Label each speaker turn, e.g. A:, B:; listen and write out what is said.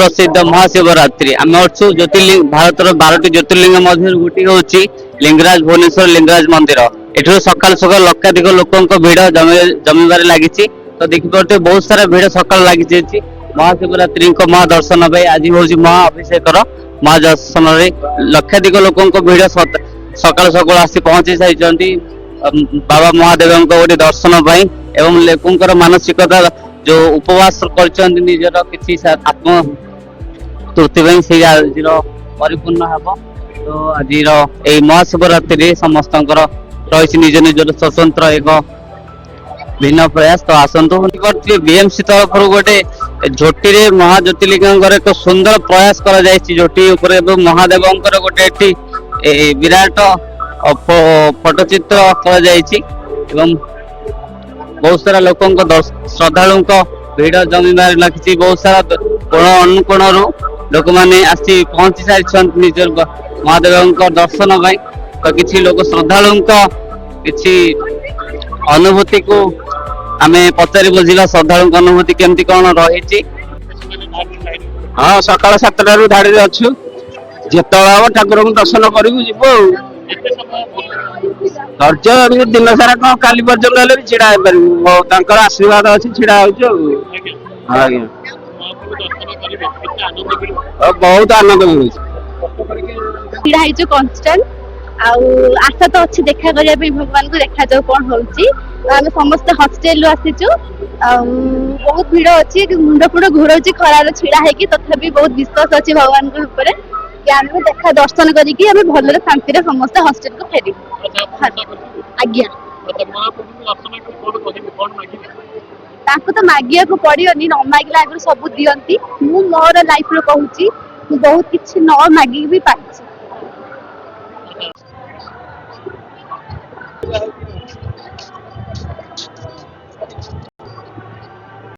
A: प्रसिद्ध महाशिवरात्रि आम अच्छु ज्योतिर्लिंग भारत 12टी ज्योतिर्लिंग मध्य गोटे हूँ लिंगराज भुवनेश्वर लिंगराज मंदिर एठू सकाल सकाल लक्षाधिक लोकों भिड़ जमीबार लगी तो देखिपे बहुत सारा भिड़ सकाल लगी महाशिवरात्रि महादर्शन पाई आज हूँ महाअभिषेक महादर्शन लक्षाधिक लोकों भिड़ सकाल सकाल आसी पहुंची सारी बाबा महादेव गोटे दर्शन पाई एवं लोकंर मानसिकता जो उपवास कर निजर किसी आत्म तृप्ति से आज परिपूर्ण हे तो आज महाशिवरात्रि समस्त रही निज निजर स्वतंत्र एक भिन्न प्रयास तो आसतु बीएमसी तरफ गोटे झोटी रे महाज्योतिर्लिंग एक सुंदर प्रयास कर झोटी महादेव गोटे विराट फोटोचित्र कर बहुत सारा लोकों श्रद्धालु भिड़ जमीबार लगी बहुत सारा कोण अनुकोण लोक मैंने आसी पहुंची सारी निज महादेव दर्शन पाई तो किसी लोक श्रद्धालु किसी अनुभूति को आम पचारि बुझा श्रद्धालु अनुभूति केमती कौन रही।
B: हाँ सकाल 7टारू धाड़ी अच्छु जिते हम ठाकुर को दर्शन करू जीव धैर्य दिन सारा कौन काली पर्यटन भी छिड़ा पार आशीर्वाद अच्छी छिड़ा आज्ञा बहुत आनंद मिलूँ
C: आशा तो अच्छी देखा करने भगवान को देखा जाऊ कौन होम समस्त हस्टेल आसीचु बहुत भिड़ अच्छी मुंड फुंड घोर खरार छिड़ा है तथापि बहुत विश्वास अच्छी भगवान ऊपर कि आम देखा दर्शन करके भल शांति समस्त हस्टेल को फेरी आज्ञा तो मागिया को पड़ोनी न मागिला आगे सब दियंती मु मोर लाइफ रो कहूची बहुत किछि न मागी भी पाइछि।